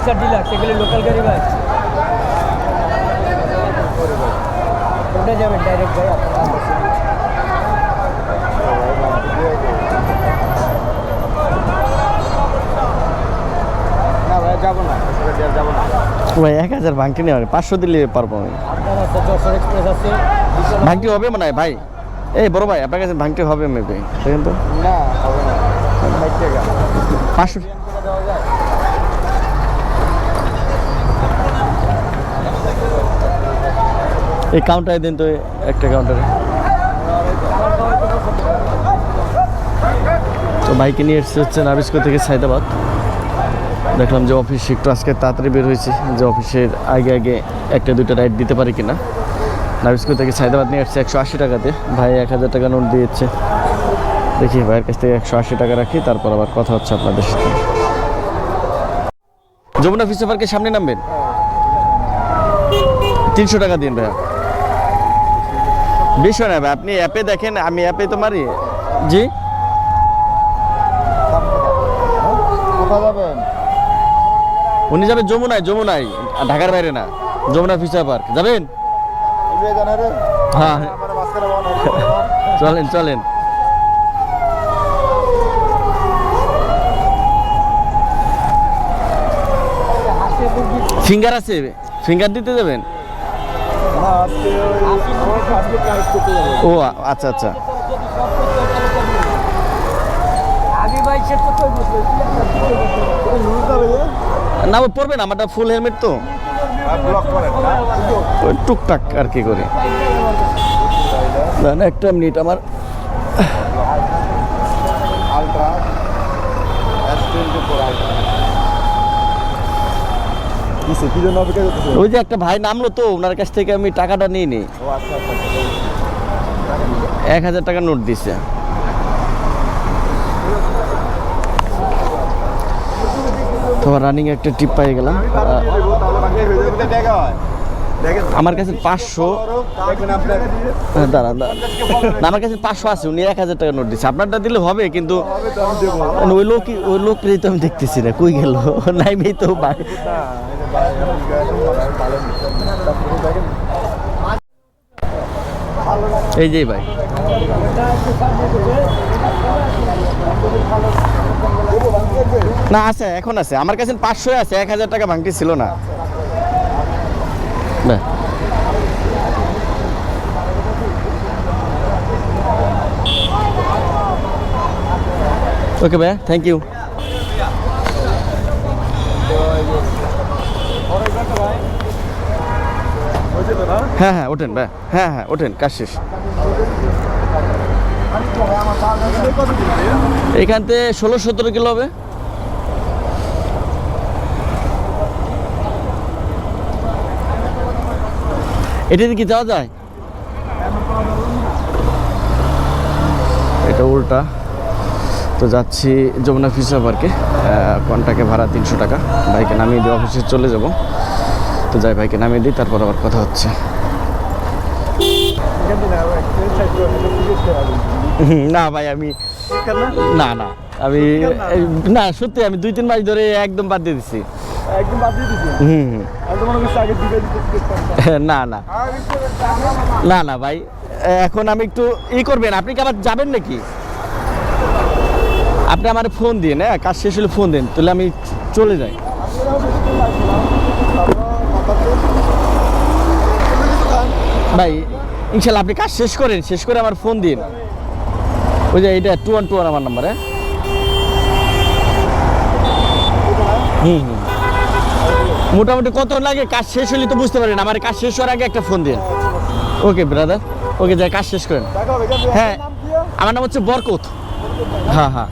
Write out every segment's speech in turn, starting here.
Star deluxe, এগুলো local গাড়ি ভাই। ওটা যাবেন ডাইরেক্ট ভাই আপনার। না ভাই যাবো না, যাবো না ভাই 1000 ভাঙটি নেওয়া 500 দিলে পারবো আমি। আপনার আছে যশোর এক্সপ্রেস আছে, ভাঙটি হবে মনে হয় ভাই। এই বড় ভাই আপনার কাছে ভাঙটি হবে মেবি, দেখেন তো। না হবে না, 60 টাকা 500 দেওয়া যায়। এই কাউন্টারে দিন তো, একটা কাউন্টারে। তো বাইকে নিয়ে এসেছে হচ্ছে নাবিস্কো থেকে সায়দাবাদ। দেখলাম যে অফিস একটু আজকে তাড়াতাড়ি বের হয়েছে, যে অফিসের আগে আগে একটা দুইটা রাইড দিতে পারি কিনা। নাবিস্কো থেকে সায়দাবাদ নিয়ে এসেছে 180 টাকাতে। ভাই 1000 টাকা নোট দিয়েছে। দেখি ভাইয়ের কাছ থেকে 180 টাকা রাখি, তারপর আবার কথা হচ্ছে আপনাদের সাথে। যমুনা ফিউচার পার্কের সামনে নামবেন, 300 টাকা দিন ভাইয়া। বেশি হয় না ভাই, আপনি অ্যাপে দেখেন, আমি অ্যাপে তো মারি। জি কোথায় যাবেন? উনি যাবে যমুনায়, যমুনায়, ঢাকার বাইরে না, যমুনা ফিউচার পার্ক যাবেন। হ্যাঁ চলেন চলেন। ফিঙ্গার আছে, ফিঙ্গার দিতে যাবেন? ও আচ্ছা আচ্ছা। না ও পড়বে না, আমারটা ফুল হেলমেট তো, ওই টুকটাক আর কি করে। না একটা মিনিট, আমার ওই যে একটা ভাই নামলো তো, ওনার কাছ থেকে আমি টাকাটা নিয়ে নিই। 1000 টাকা নোট দিছে। তোমার রানিং একটা টিপ পাই গেলাম। আমার কাছে 500, দাঁড়ান আমার কাছে 500 আছে, উনি 1000 টাকা নোট দিচ্ছে। আপনারটা দিলে হবে, কিন্তু ওই লোকটাই তো আমি দেখতেছি না, কই গেল, নাইমেই তো। এই যে ভাই, না আছে, এখন আছে আমার কাছে 500 আছে, 1000 টাকা ভাঙটি ছিল না। ওকে ভাই, থ্যাংক ইউ। হ্যাঁ হ্যাঁ ওঠেন ভাই, হ্যাঁ হ্যাঁ ওঠেন, কাজ শেষ। এখান থেকে 16-17 কিলো হবে। এটাতে কি যাওয়া যায়? এটা উল্টা। তো যাচ্ছি যমুনা ফিউচার পার্কে, কন্টাকে ভাড়া 300 টাকা। ভাইকে নামিয়ে দিয়ে অফিসে চলে যাব। তো যাই ভাইকে নামিয়ে দিই, তারপর আবার কথা হচ্ছে। না ভাই আমি না না আমি না সত্যি, আমি 2-3 মাস ধরে একদম বাদ দিয়ে দিচ্ছি। না না না না ভাই, এখন আমি একটু করবেন। আপনি কি আবার যাবেন নাকি? আপনি আমার ফোন দিন, হ্যাঁ কাজ শেষ হলে ফোন দিন, তাহলে আমি চলে যাই। ভাই ইনশাল্লাহ আপনি কাজ শেষ করেন, শেষ করে আমার ফোন দিন। ওই যে এটা 2121 আমার নাম্বার। হ্যাঁ মোটামুটি কত লাগে কাজ শেষ হলে তো বুঝতে পারেন। আমার কাজ শেষ হওয়ার আগে একটা ফোন দিন। ওকে ব্রাদার, ওকে যাই, কাজ শেষ করেন। হ্যাঁ আমার নাম হচ্ছে বরকত। হ্যাঁ হ্যাঁ।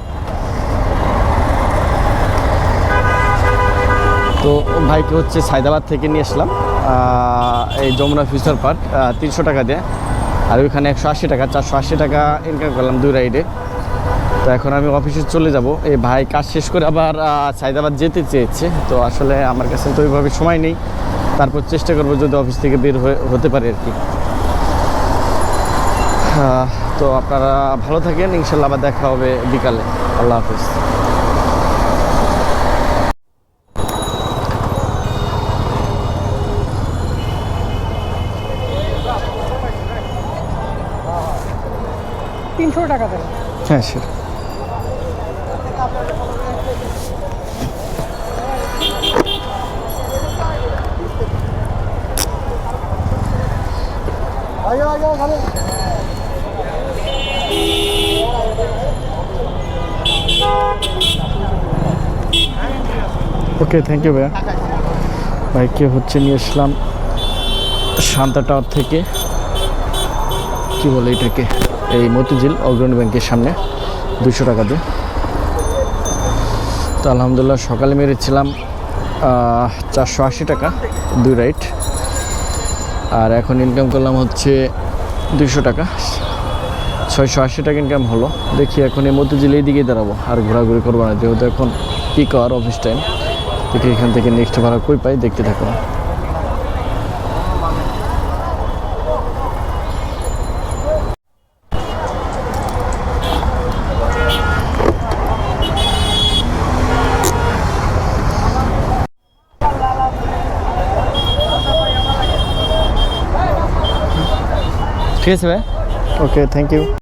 তো ভাইকে হচ্ছে সায়দাবাদ থেকে নিয়ে আসলাম এই যমুনা ফিউচার পার্ক 300 টাকা দিয়ে, আর ওইখানে 180 টাকা, 480 টাকা ইনকাম করলাম 2 রাইডে। তো এখন আমি অফিসে চলে যাব। এই ভাই কাজ শেষ করে আবার সায়দাবাদ যেতে চেয়েছে, তো আসলে আমার কাছে তো ওইভাবে সময় নেই। তারপর চেষ্টা করবো যদি অফিস থেকে বের হতে পারে আর কি। তো আপনারা ভালো থাকেন, ইনশাল্লাহ আবার দেখা হবে বিকালে। আল্লাহ হাফিজ। 300 টাকা দেন। হ্যাঁ সেটা ওকে থ্যাংক ইউ ভাইয়া। বাইকে হচ্ছে নিয়ে আসলাম শান্তা টাওয়ার থেকে, কি বলে এটাকে, এই মতিঝিল অগ্রণী ব্যাংকের সামনে 200 টাকা দিয়ে। তো আলহামদুলিল্লাহ সকালে মেরেছিলাম 480 টাকা 2 রাইড, আর এখন ইনকাম করলাম হচ্ছে 200 টাকা, 680 টাকা ইনকাম হলো। দেখি এখন এই মতিঝিল এই দিকেই দাঁড়াবো, আর ঘোরাঘুরি করবো না, যেহেতু এখন পিক আওয়ার অফিস টাইম। দেখি এখান থেকে নেক্সট ভাড়া কই পাই, দেখতে থাকুন। ঠিক আছে ভাই, ওকে থ্যাংক ইউ।